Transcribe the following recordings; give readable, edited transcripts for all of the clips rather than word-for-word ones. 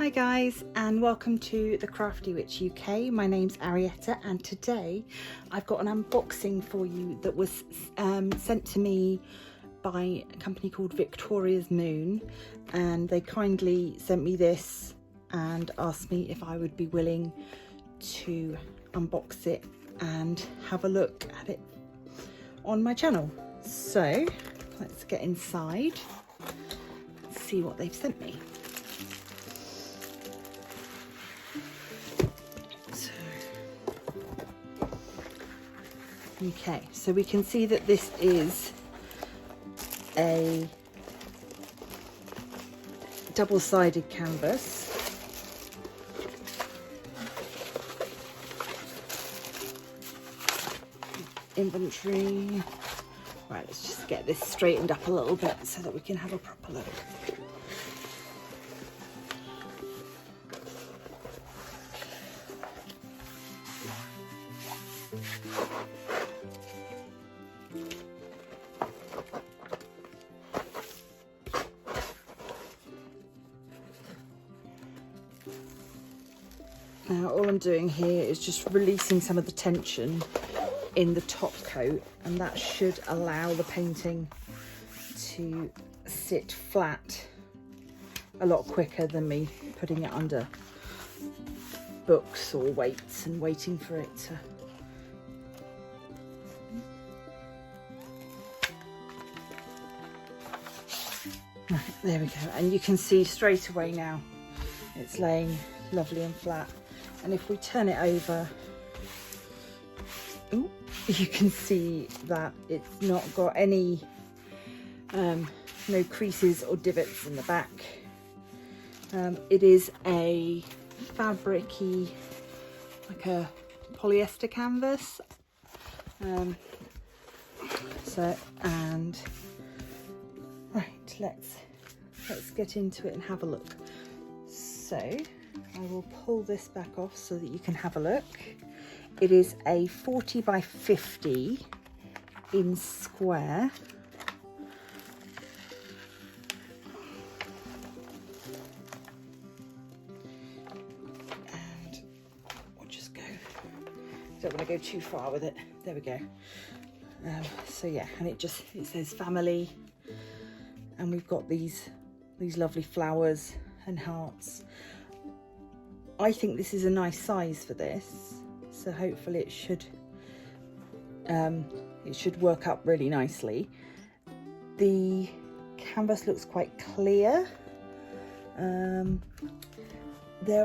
Hi guys, and welcome to the Crafty Witch UK. My name's Arietta, and today I've got an unboxing for you that was sent to me by a company called Victoria's Moon, and they kindly sent me this and asked me if I would be willing to unbox it and have a look at it on my channel. So let's get inside and see what they've sent me. Okay, so we can see that this is a double-sided canvas. Inventory. Right, let's just get this straightened up a little bit so that we can have a proper look. Now all I'm doing here is just releasing some of the tension in the top coat, and that should allow the painting to sit flat a lot quicker than me putting it under books or weights and waiting for it to... Right, there we go, and you can see straight away now it's laying lovely and flat. And if we turn it over, ooh, you can see that it's not got any no creases or divots in the back. It is a fabricy, like a polyester canvas. And right, let's get into it and have a look. So I will pull this back off so that you can have a look. It is a 40 by 50 in square. And we'll just go, don't want to go too far with it. There we go. So yeah, and it says family, and we've got these lovely flowers and hearts. I think this is a nice size for this, so hopefully it should work up really nicely. The canvas looks quite clear. There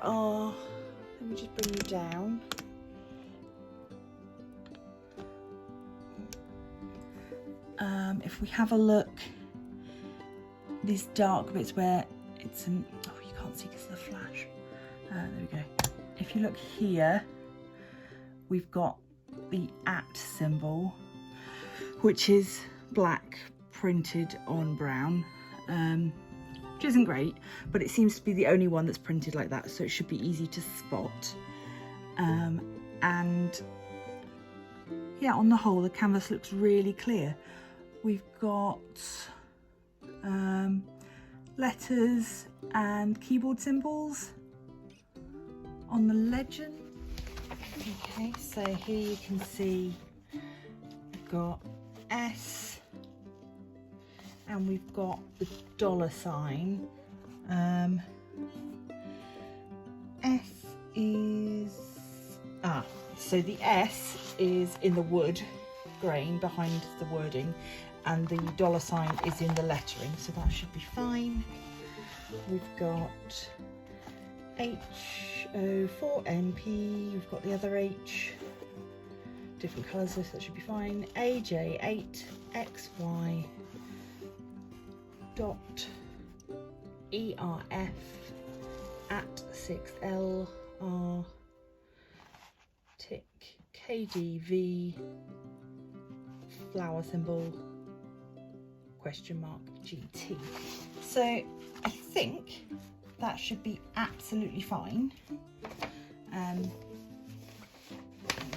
are, let me just bring you down. If we have a look, these dark bits where it's an, oh, you can't see because of the flash. There we go. If you look here, we've got the @ symbol, which is black printed on brown, which isn't great, but it seems to be the only one that's printed like that, so it should be easy to spot. And yeah, on the whole, the canvas looks really clear. We've got letters and keyboard symbols on the legend. Okay, so here you can see we've got S, and we've got the $sign. S is, so the S is in the wood grain behind the wording, and the $sign is in the lettering, so that should be fine. We've got H04NP, we've got the other H, different colours, so that should be fine. AJ8XY dot ERF @6LR tick KDV flower symbol $GT. So I think that should be absolutely fine.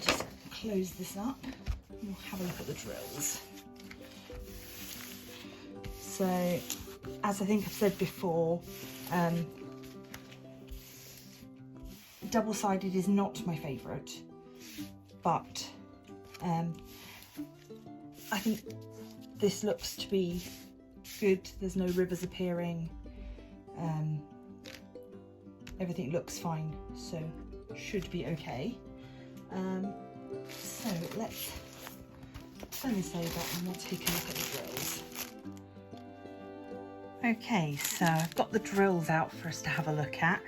Just close this up and we'll have a look at the drills. So as I think I've said before, double-sided is not my favourite, but I think this looks to be good. There's no rivers appearing. Everything looks fine, so should be okay. So let's turn this over and we'll take a look at the drills. Okay, so I've got the drills out for us to have a look at,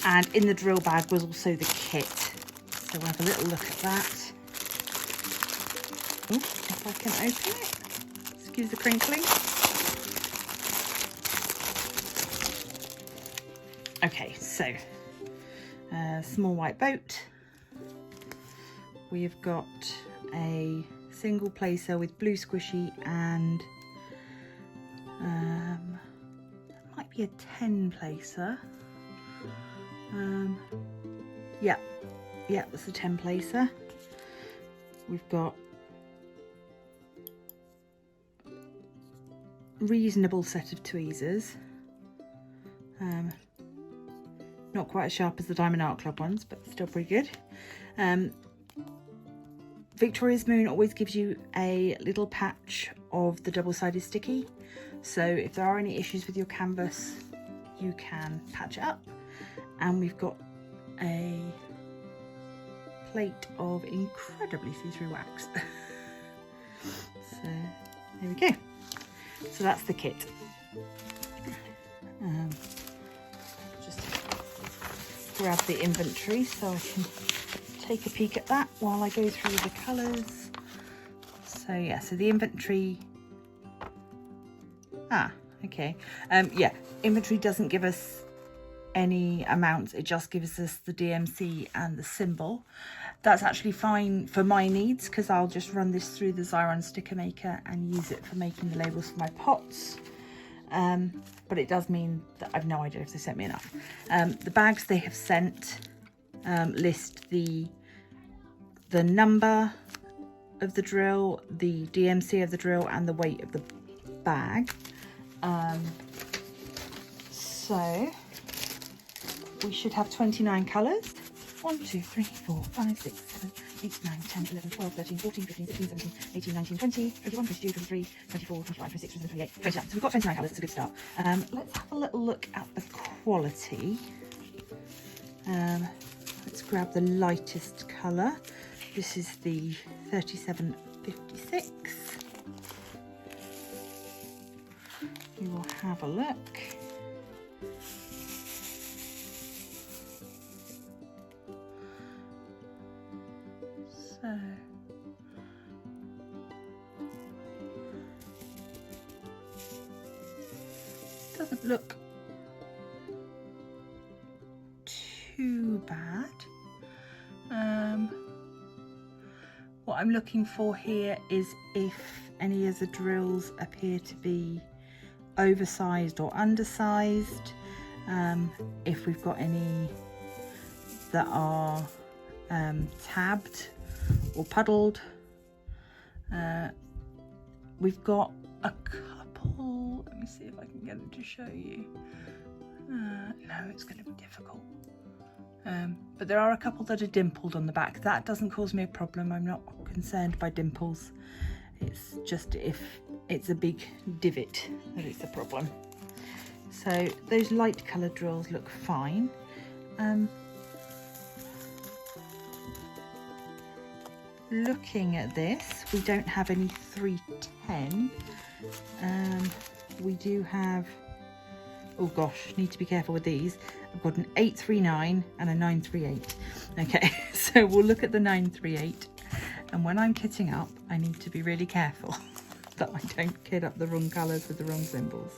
and in the drill bag was also the kit. So we'll have a little look at that. Ooh, if I can open it. Excuse the crinkling. Okay, so small white boat. We've got a single placer with blue squishy and might be a 10 placer. Yeah, that's a 10 placer. We've got reasonable set of tweezers. Not quite as sharp as the Diamond Art Club ones, but still pretty good. Victoria's Moon always gives you a little patch of the double-sided sticky, so if there are any issues with your canvas you can patch it up. And we've got a plate of incredibly see-through wax. So there we go. So that's the kit. Just grab the inventory so I can take a peek at that while I go through the colours. So yeah, so the inventory. Okay. Yeah, inventory doesn't give us any amounts, it just gives us the DMC and the symbol. That's actually fine for my needs because I'll just run this through the Xyron sticker maker and use it for making the labels for my pots. But it does mean that I've no idea if they sent me enough. The bags they have sent list the number of the drill, the DMC of the drill, and the weight of the bag. So we should have 29 colours. 1, 2, 3, 4, 5, 6, 7, 8, 9, 10, 11, 12, 13, 14, 15, 16, 17, 18, 19, 20, 21, 22, 23, 24, 25, 26, 27, 28, 29. So we've got 29 colours, it's a good start. Let's have a little look at the quality. Let's grab the lightest colour. This is the 3756. We will have a look. So doesn't look too bad. What I'm looking for here is if any of the drills appear to be oversized or undersized, if we've got any that are tabbed or puddled. We've got a couple, let me see if I can get it to show you. No, it's going to be difficult. But there are a couple that are dimpled on the back. That doesn't cause me a problem. I'm not concerned by dimples. It's just if it's a big divot that it's a problem. So those light coloured drills look fine. Looking at this, we don't have any 310. We do have, oh gosh, need to be careful with these. I've got an 839 and a 938. Okay, so we'll look at the 938. And when I'm kitting up, I need to be really careful that I don't kit up the wrong colours with the wrong symbols.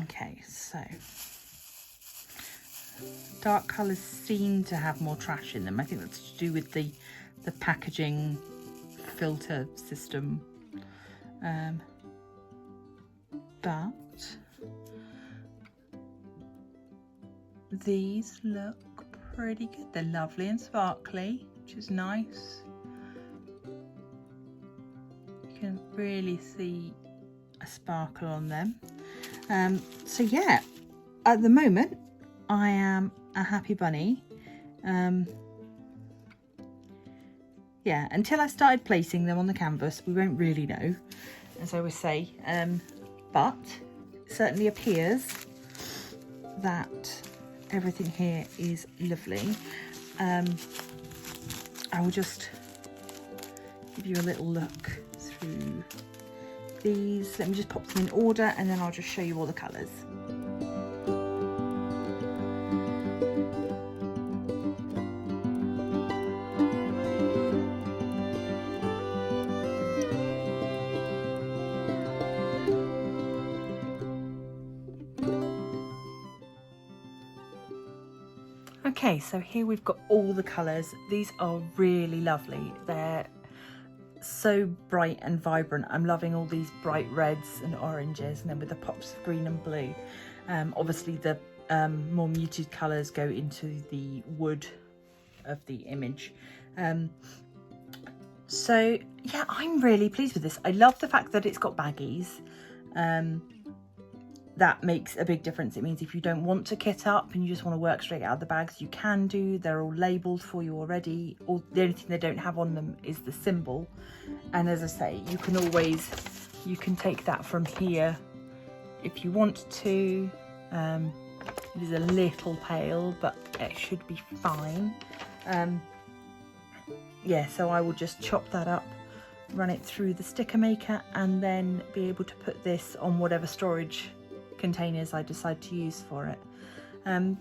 Okay, so dark colours seem to have more trash in them. I think that's to do with the packaging filter system. But these look pretty good. They're lovely and sparkly, which is nice. You can really see a sparkle on them. So yeah, at the moment I am a happy bunny. Yeah, until I started placing them on the canvas, we won't really know, as I always say, but it certainly appears that everything here is lovely. I will just give you a little look through these. Let me just pop them in order and then I'll just show you all the colours. Okay, so here we've got all the colours. These are really lovely. They're so bright and vibrant. I'm loving all these bright reds and oranges, and then with the pops of green and blue. Obviously the more muted colours go into the wood of the image. So yeah, I'm really pleased with this. I love the fact that it's got baggies. That makes a big difference. It means if you don't want to kit up and you just want to work straight out of the bags, you can do. They're all labelled for you already. Or the only thing they don't have on them is the symbol. And as I say, you can take that from here if you want to. It is a little pale, but it should be fine. Yeah, so I will just chop that up, run it through the sticker maker, and then be able to put this on whatever storage containers I decide to use for it. I'm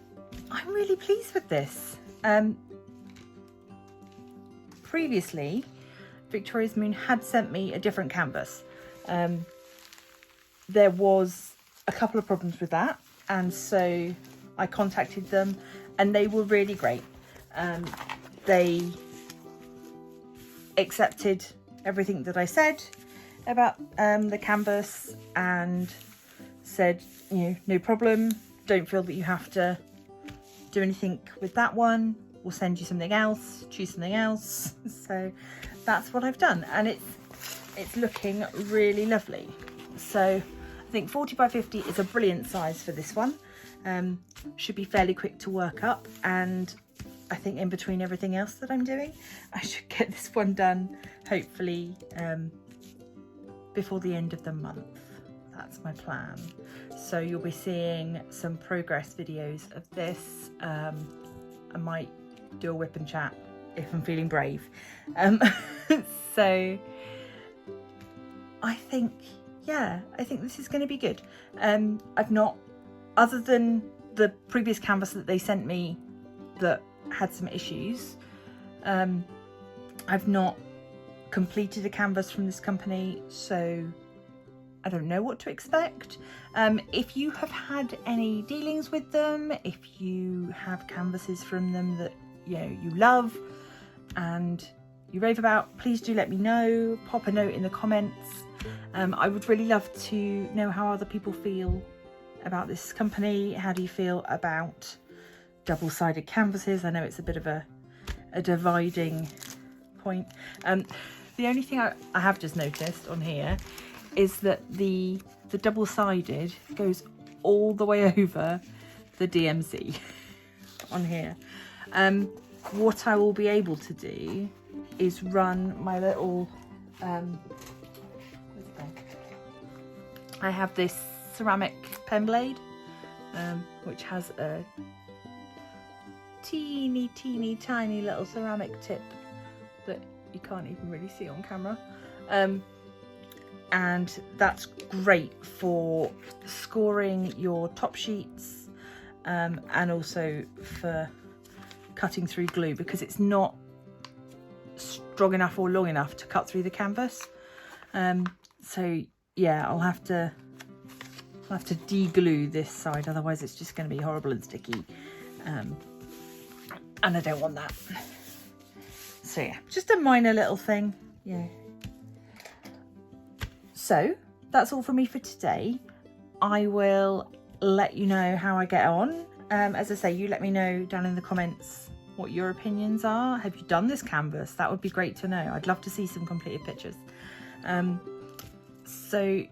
really pleased with this. Previously, Victoria's Moon had sent me a different canvas. There was a couple of problems with that, and so I contacted them and they were really great. They accepted everything that I said about the canvas and said, you know, no problem, don't feel that you have to do anything with that one, we'll send you something else, choose something else. So that's what I've done, and it's looking really lovely. So I think 40 by 50 is a brilliant size for this one. Should be fairly quick to work up, and I think in between everything else that I'm doing, I should get this one done hopefully before the end of the month. That's my plan. So you'll be seeing some progress videos of this. I might do a whip and chat if I'm feeling brave. So I think this is going to be good. I've not, other than the previous canvas that they sent me that had some issues, I've not completed a canvas from this company, so I don't know what to expect. If you have had any dealings with them, if you have canvases from them that you love and you rave about, please do let me know. Pop a note in the comments. I would really love to know how other people feel about this company. How do you feel about double-sided canvases? I know it's a bit of a dividing point. The only thing I have just noticed on here is that the double-sided goes all the way over the DMC on here. What I will be able to do is run my little I have this ceramic pen blade, which has a teeny tiny little ceramic tip that you can't even really see on camera. And that's great for scoring your top sheets, and also for cutting through glue, because it's not strong enough or long enough to cut through the canvas. So yeah, I'll have to de-glue this side, otherwise it's just going to be horrible and sticky, and I don't want that. So yeah, just a minor little thing. Yeah. So that's all from me for today. I will let you know how I get on. As I say, you let me know down in the comments what your opinions are. Have you done this canvas? That would be great to know. I'd love to see some completed pictures. So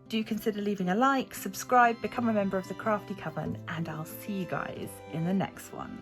Do consider leaving a like, subscribe, become a member of the Crafty Coven, and I'll see you guys in the next one.